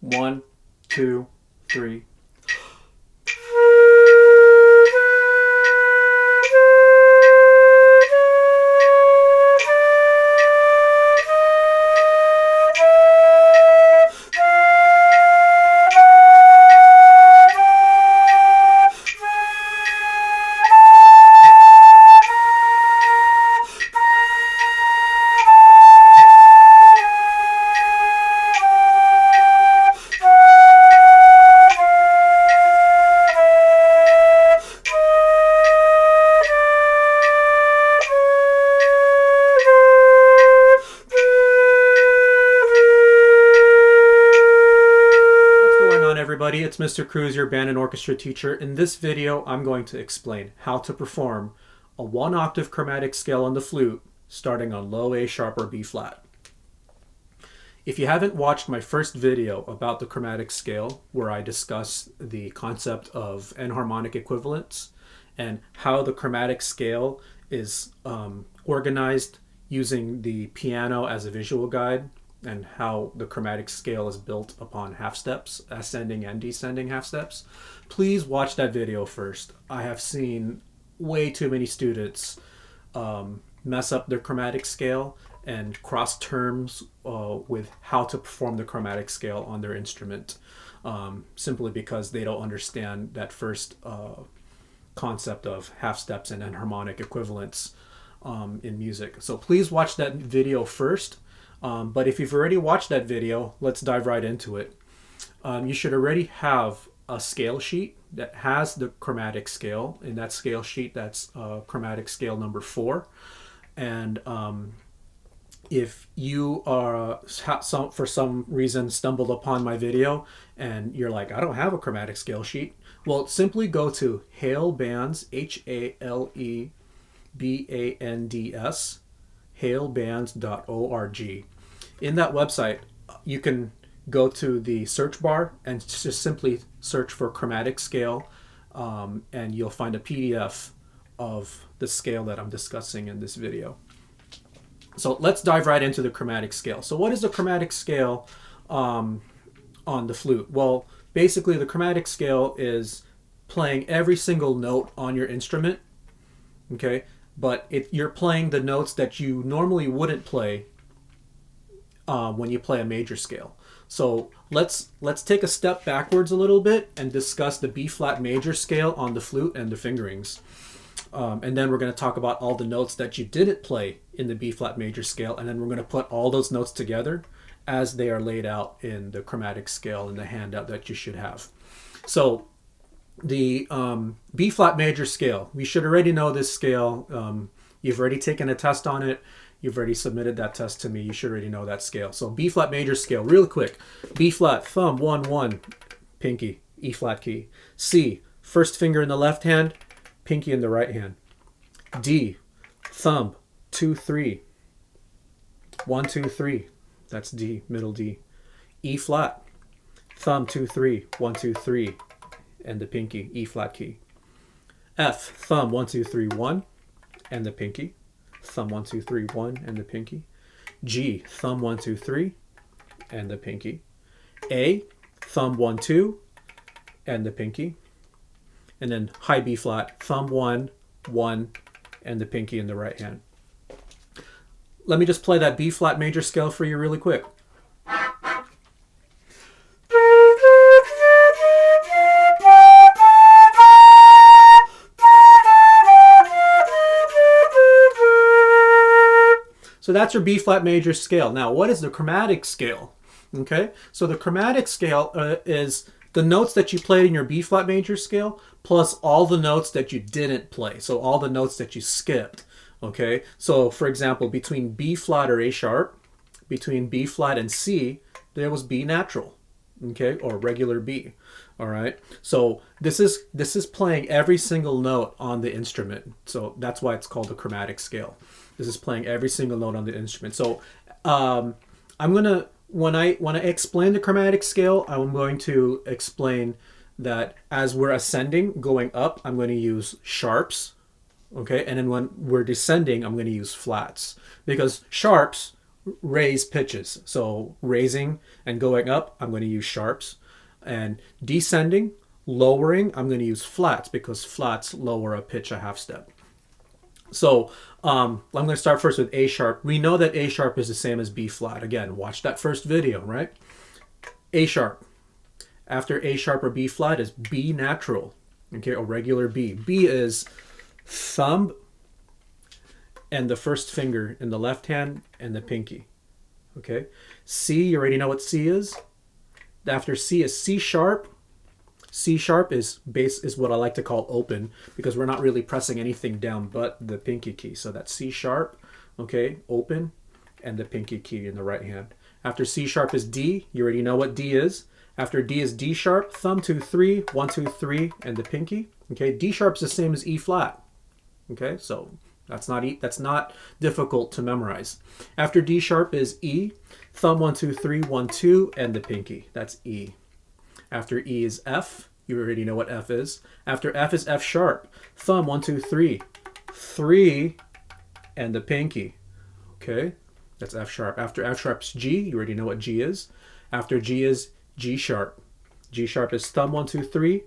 1, 2, 3. Everybody, it's Mr. Cruz, your band and orchestra teacher. In this video, I'm going to explain how to perform a 1-octave chromatic scale on the flute, starting on low A sharp or B flat. If you haven't watched my first video about the chromatic scale, where I discuss the concept of enharmonic equivalence and how the chromatic scale is organized using the piano as a visual guide, and how the chromatic scale is built upon half steps, ascending and descending half steps, please watch that video first. I have seen way too many students mess up their chromatic scale and cross terms with how to perform the chromatic scale on their instrument, simply because they don't understand that first concept of half steps and enharmonic equivalence in music. So please watch that video first. But if you've already watched that video, let's dive right into it. You should already have a scale sheet that has the chromatic scale. In that scale sheet, that's chromatic scale number 4. And if you are for some reason stumbled upon my video and you're like, I don't have a chromatic scale sheet, well, simply go to HaleBands, HaleBands, halebands.org. In that website, you can go to the search bar and just simply search for chromatic scale, and you'll find a PDF of the scale that I'm discussing in this video. So let's dive right into the chromatic scale. So what is the chromatic scale on the flute? Well, basically the chromatic scale is playing every single note on your instrument, okay? But you're playing the notes that you normally wouldn't play when you play a major scale. So let's take a step backwards a little bit and discuss the B flat major scale on the flute and the fingerings. And then we're going to talk about all the notes that you didn't play in the B flat major scale, and then we're going to put all those notes together as they are laid out in the chromatic scale in the handout that you should have. So the B flat major scale, we should already know this scale. You've already taken a test on it. You've already submitted that test to me. You should already know that scale. So B flat major scale, real quick. B flat, thumb, 1, 1, pinky, E flat key. C, first finger in the left hand, pinky in the right hand. D, thumb, 2, 3. 1, 2, 3. That's D, middle D. E flat, thumb, 2, 3. 1, 2, 3. And the pinky, E flat key. F, thumb, 1, 2, 3, 1, and the pinky. Thumb, 1, 2, 3, 1, and the pinky. G, thumb, 1, 2, 3, and the pinky. A, thumb, 1, 2, and the pinky. And then high B flat, thumb, 1, 1, and the pinky in the right hand. Let me just play that B flat major scale for you really quick. So that's your B flat major scale. Now, what is the chromatic scale? Okay, so the chromatic scale is the notes that you played in your B flat major scale plus all the notes that you didn't play. So all the notes that you skipped. Okay, so for example, between B flat or A sharp, between B flat and C, there was B natural, okay, or regular B. All right, so this is playing every single note on the instrument. So that's why it's called the chromatic scale. This is playing every single note on the instrument. So I'm gonna, when I explain the chromatic scale, I'm going to explain that as we're ascending, going up, I'm going to use sharps, okay, and then when we're descending, I'm going to use flats, because sharps raise pitches. So raising and going up, I'm going to use sharps. And descending, lowering, I'm going to use flats because flats lower a pitch a half step. So I'm going to start first with A sharp. We know that A sharp is the same as B flat. Again, watch that first video, right? A sharp. After A sharp or B flat is B natural, okay, or regular B. B is thumb and the first finger in the left hand and the pinky, okay? C, you already know what C is. After C is C sharp. C sharp is what I like to call open because we're not really pressing anything down but the pinky key. So that's C sharp, okay, open, and the pinky key in the right hand. After C sharp is D. You already know what D is. After D is D sharp, thumb 2 3, 1 2 3, and the pinky. Okay, D sharp is the same as E flat. Okay, so that's not difficult to memorize. After D sharp is E, thumb 1 2 3, 1 2, and the pinky. That's E. After E is F. You already know what F is. After F is F sharp, thumb 1 2 3, 3, and the pinky. Okay, that's F sharp. After F sharp is G. You already know what G is. After G is G sharp. G sharp is thumb 1 2 3,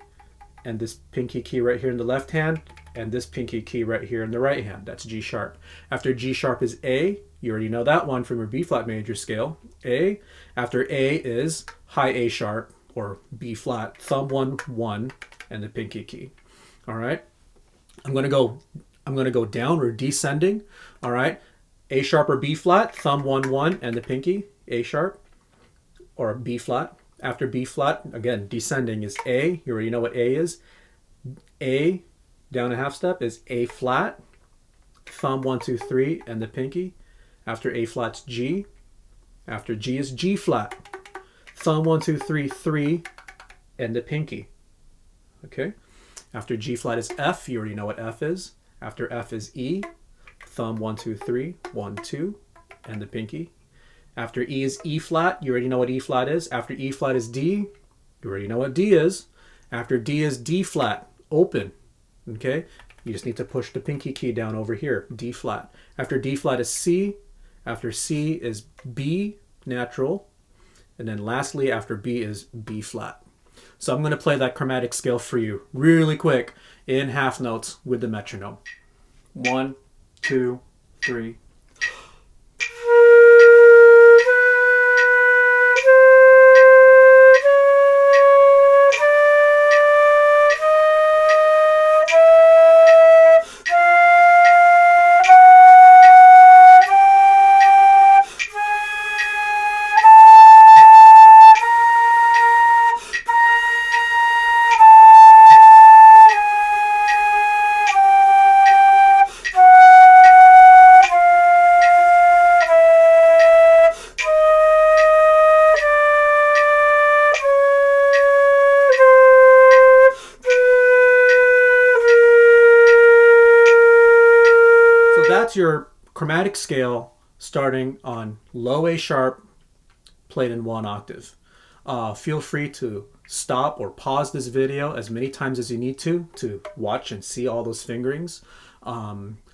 and this pinky key right here in the left hand, and this pinky key right here in the right hand. That's G sharp. After G sharp is A. You already know that one from your B flat major scale. A. After A is high A sharp or B flat, thumb 1 1, and the pinky key. All right. I'm gonna go down or descending. All right. A sharp or B flat, thumb 1 1, and the pinky. A sharp or B flat. After B flat, again, descending is A. You already know what A is. A, down a half step, is A flat, thumb 1 2 3, and the pinky. After A flat's G. After G is G flat, thumb 1 2 3, 3, and the pinky. Okay. After G flat is F. You already know what F is. After F is E, thumb 1 2 3, 1 2, and the pinky. After E is E flat. You already know what E flat is. After E flat is D. You already know what D is. After D is D flat, open. Okay. You just need to push the pinky key down over here, D flat. After D flat is C. After C is B natural. And then lastly, after B is B flat. So I'm going to play that chromatic scale for you really quick in half notes with the metronome. 1, 2, 3. That's your chromatic scale starting on low A sharp, played in 1 octave. Feel free to stop or pause this video as many times as you need to watch and see all those fingerings.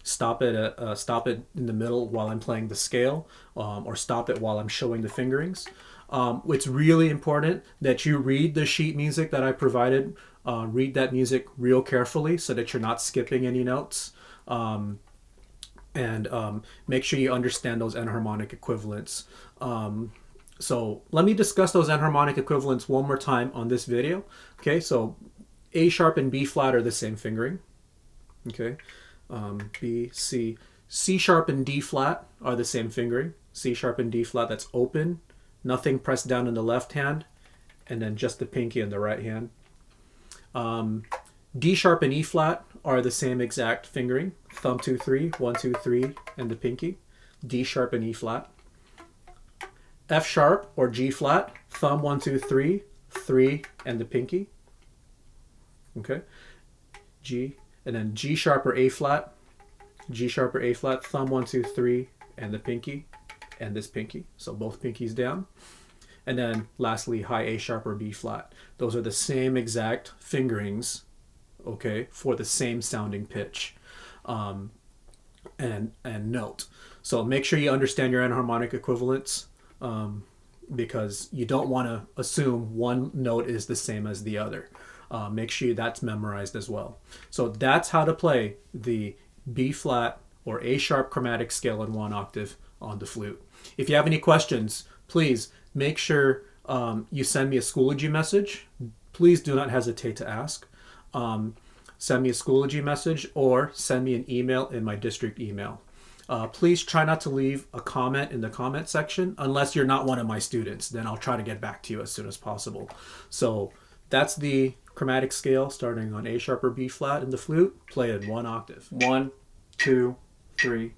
Stop it in the middle while I'm playing the scale, or stop it while I'm showing the fingerings. It's really important that you read the sheet music that I provided. Read that music real carefully so that you're not skipping any notes. And make sure you understand those enharmonic equivalents. So let me discuss those enharmonic equivalents one more time on this video. Okay, so A sharp and B flat are the same fingering. Okay, B, C. C sharp and D flat are the same fingering. C sharp and D flat, that's open. Nothing pressed down in the left hand, and then just the pinky in the right hand. D sharp and E flat are the same exact fingering. Thumb 2 3, 1 2 3, and the pinky. D sharp and E flat. F sharp or G flat, thumb 1 2 3, 3, and the pinky. Okay. G, and then G sharp or A flat. G sharp or A flat, thumb 1 2 3, and the pinky, and this pinky. So both pinkies down. And then lastly, high A sharp or B flat. Those are the same exact fingerings, okay, for the same sounding pitch and note. So make sure you understand your enharmonic equivalents, because you don't want to assume one note is the same as the other. Make sure that's memorized as well. So that's how to play the B flat or A sharp chromatic scale in 1 octave on the flute. If you have any questions, please make sure you send me a Schoology message. Please do not hesitate to ask. Send me a Schoology message or send me an email in my district email. Please try not to leave a comment in the comment section unless you're not one of my students. Then I'll try to get back to you as soon as possible. So that's the chromatic scale starting on A sharp or B flat in the flute, played in 1 octave. 1, 2, 3,